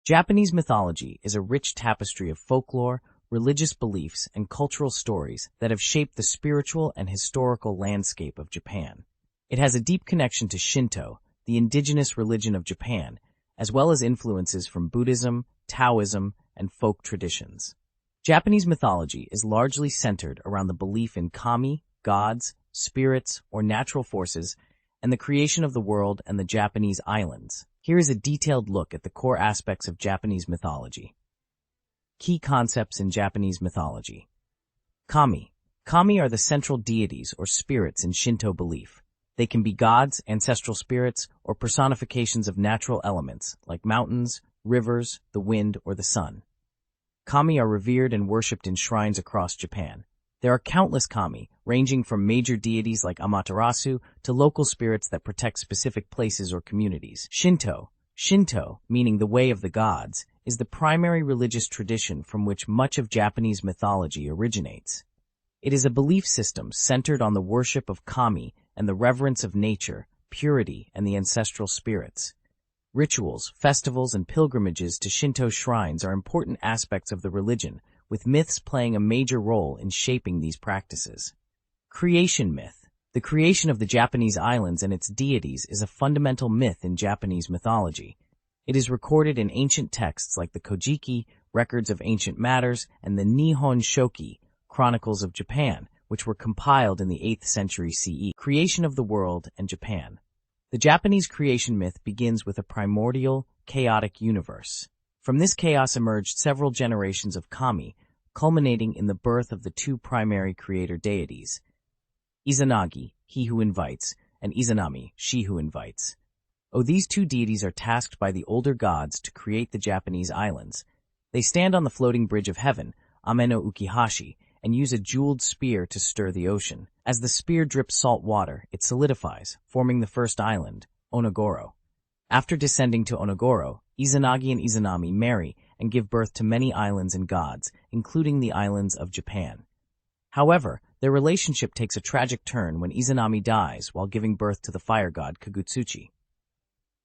Japanese mythology is a rich tapestry of folklore, religious beliefs, and cultural stories that have shaped the spiritual and historical landscape of Japan. It has a deep connection to Shinto, the indigenous religion of Japan, as well as influences from Buddhism, Taoism, and folk traditions. Japanese mythology is largely centered around the belief in kami, gods, spirits, or natural forces, and the creation of the world and the Japanese islands. Here is a detailed look at the core aspects of Japanese mythology. Key concepts in Japanese mythology. Kami. Kami are the central deities or spirits in Shinto belief. They can be gods, ancestral spirits, or personifications of natural elements like mountains, rivers, the wind, or the sun. Kami are revered and worshipped in shrines across Japan. There are countless kami, ranging from major deities like Amaterasu to local spirits that protect specific places or communities. Shinto. Shinto, meaning the way of the gods, is the primary religious tradition from which much of Japanese mythology originates. It is a belief system centered on the worship of kami and the reverence of nature, purity, and the ancestral spirits. Rituals, festivals, and pilgrimages to Shinto shrines are important aspects of the religion, with myths playing a major role in shaping these practices. Creation myth. The creation of the Japanese islands and its deities is a fundamental myth in Japanese mythology. It is recorded in ancient texts like the Kojiki, Records of Ancient Matters, and the Nihon Shoki, Chronicles of Japan, which were compiled in the 8th century CE. Creation of the world and Japan. The Japanese creation myth begins with a primordial, chaotic universe. From this chaos emerged several generations of kami, culminating in the birth of the two primary creator deities, Izanagi, he who invites, and Izanami, she who invites. These two deities are tasked by the older gods to create the Japanese islands. They stand on the floating bridge of heaven, Ame no Ukihashi, and use a jeweled spear to stir the ocean. As the spear drips salt water, it solidifies, forming the first island, Onogoro. After descending to Onogoro, Izanagi and Izanami marry and give birth to many islands and gods, including the islands of Japan. However, their relationship takes a tragic turn when Izanami dies while giving birth to the fire god Kagutsuchi.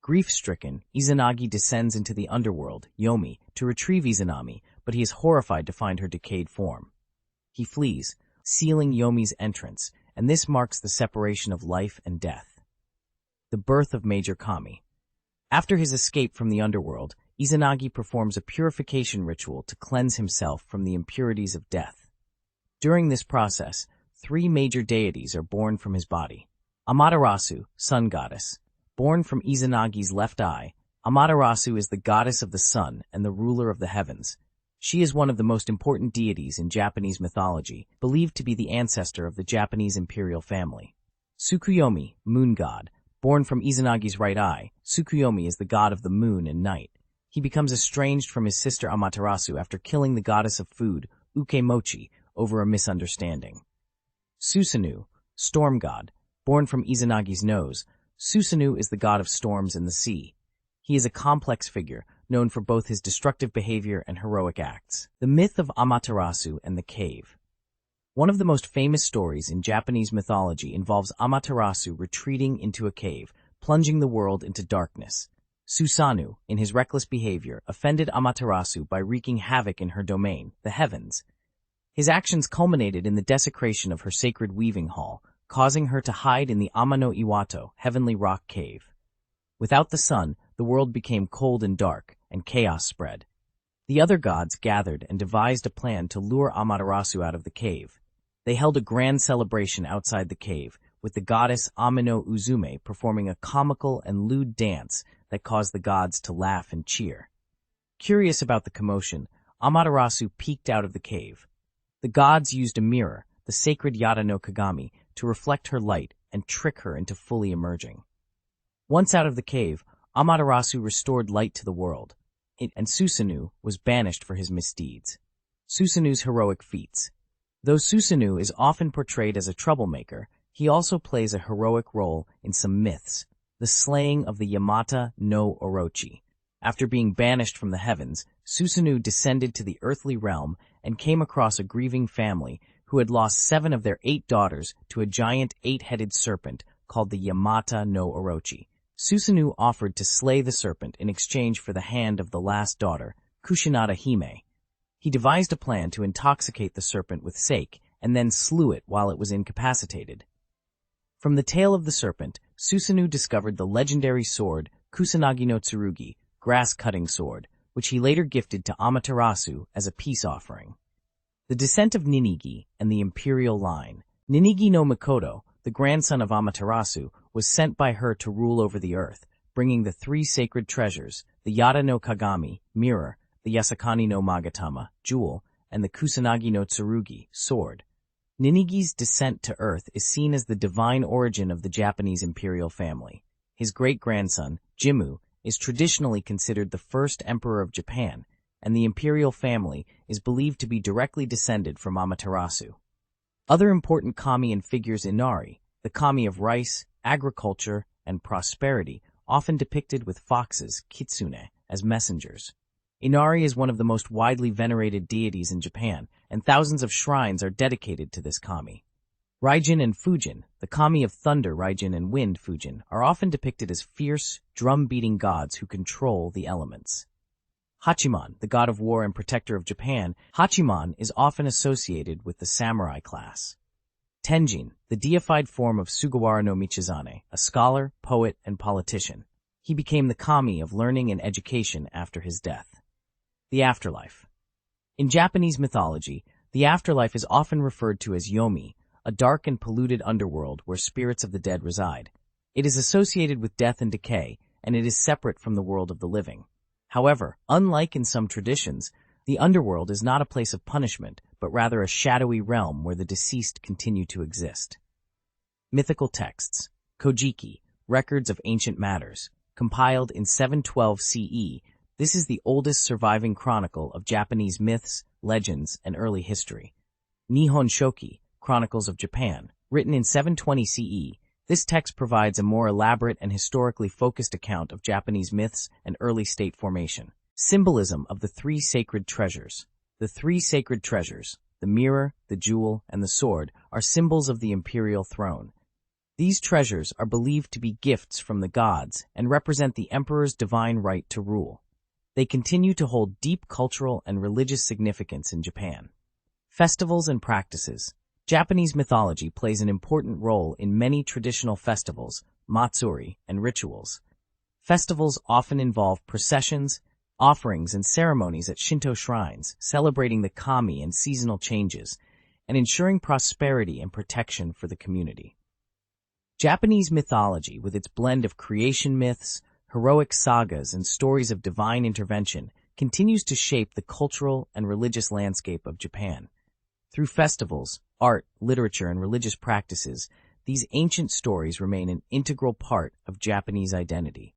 Grief-stricken, Izanagi descends into the underworld, Yomi, to retrieve Izanami, but he is horrified to find her decayed form. He flees, sealing Yomi's entrance, and this marks the separation of life and death. The birth of Major Kami. After his escape from the underworld, Izanagi performs a purification ritual to cleanse himself from the impurities of death. During this process, 3 major deities are born from his body. Amaterasu, sun goddess. Born from Izanagi's left eye, Amaterasu is the goddess of the sun and the ruler of the heavens. She is one of the most important deities in Japanese mythology, believed to be the ancestor of the Japanese imperial family. Tsukuyomi, moon god. Born from Izanagi's right eye, Tsukuyomi is the god of the moon and night. He becomes estranged from his sister Amaterasu after killing the goddess of food, Ukemochi, over a misunderstanding. Susanoo, storm god. Born from Izanagi's nose, Susanoo is the god of storms and the sea. He is a complex figure, known for both his destructive behavior and heroic acts. The myth of Amaterasu and the cave. One of the most famous stories in Japanese mythology involves Amaterasu retreating into a cave, plunging the world into darkness. Susanoo, in his reckless behavior, offended Amaterasu by wreaking havoc in her domain, the heavens. His actions culminated in the desecration of her sacred weaving hall, causing her to hide in the Amano Iwato, heavenly rock cave. Without the sun, the world became cold and dark, and chaos spread. The other gods gathered and devised a plan to lure Amaterasu out of the cave. They held a grand celebration outside the cave, with the goddess Amino Uzume performing a comical and lewd dance that caused the gods to laugh and cheer. Curious about the commotion, Amaterasu peeked out of the cave. The gods used a mirror, the sacred Yada no Kagami, to reflect her light and trick her into fully emerging. Once out of the cave, Amaterasu restored light to the world, and Susanoo was banished for his misdeeds. Susanoo's heroic feats. Though Susanoo is often portrayed as a troublemaker, he also plays a heroic role in some myths. The slaying of the Yamata no Orochi. After being banished from the heavens, Susanoo descended to the earthly realm and came across a grieving family who had lost 7 of their 8 daughters to a giant 8-headed serpent called the Yamata no Orochi. Susanoo offered to slay the serpent in exchange for the hand of the last daughter, Kushinada Hime. He devised a plan to intoxicate the serpent with sake and then slew it while it was incapacitated. From the tail of the serpent, Susanoo discovered the legendary sword Kusanagi no Tsurugi, grass-cutting sword, which he later gifted to Amaterasu as a peace offering. The descent of Ninigi and the imperial line. Ninigi no Mikoto, the grandson of Amaterasu, was sent by her to rule over the earth, bringing the three sacred treasures, the Yada no Kagami, mirror, the Yasakani no Magatama, jewel, and the Kusanagi no Tsurugi, sword. Ninigi's descent to earth is seen as the divine origin of the Japanese imperial family. His great-grandson, Jimmu, is traditionally considered the first emperor of Japan, and the imperial family is believed to be directly descended from Amaterasu. Other important kami and figures Inari, the kami of rice, agriculture, and prosperity, often depicted with foxes, kitsune, as messengers. Inari is one of the most widely venerated deities in Japan, and thousands of shrines are dedicated to this kami. Raijin and Fujin, the kami of thunder Raijin and wind Fujin, are often depicted as fierce, drum-beating gods who control the elements. Hachiman, the god of war and protector of Japan, Hachiman is often associated with the samurai class. Tenjin, the deified form of Sugawara no Michizane, a scholar, poet, and politician. He became the kami of learning and education after his death. The afterlife. In Japanese mythology, the afterlife is often referred to as yomi, a dark and polluted underworld where spirits of the dead reside. It is associated with death and decay, and it is separate from the world of the living. However, unlike in some traditions, the underworld is not a place of punishment, but rather a shadowy realm where the deceased continue to exist. Mythical texts. Kojiki, Records of Ancient Matters, compiled in 712 CE. This is the oldest surviving chronicle of Japanese myths, legends, and early history. Nihon Shoki, Chronicles of Japan, written in 720 CE. This text provides a more elaborate and historically focused account of Japanese myths and early state formation. Symbolism of the three sacred treasures. The three sacred treasures, the mirror, the jewel, and the sword, are symbols of the imperial throne. These treasures are believed to be gifts from the gods and represent the emperor's divine right to rule. They continue to hold deep cultural and religious significance in Japan. Festivals and practices. Japanese mythology plays an important role in many traditional festivals, matsuri, and rituals. Festivals often involve processions, offerings, and ceremonies at Shinto shrines, celebrating the kami and seasonal changes, and ensuring prosperity and protection for the community. Japanese mythology, with its blend of creation myths, heroic sagas, and stories of divine intervention, continues to shape the cultural and religious landscape of Japan. Through festivals, art, literature, and religious practices, these ancient stories remain an integral part of Japanese identity.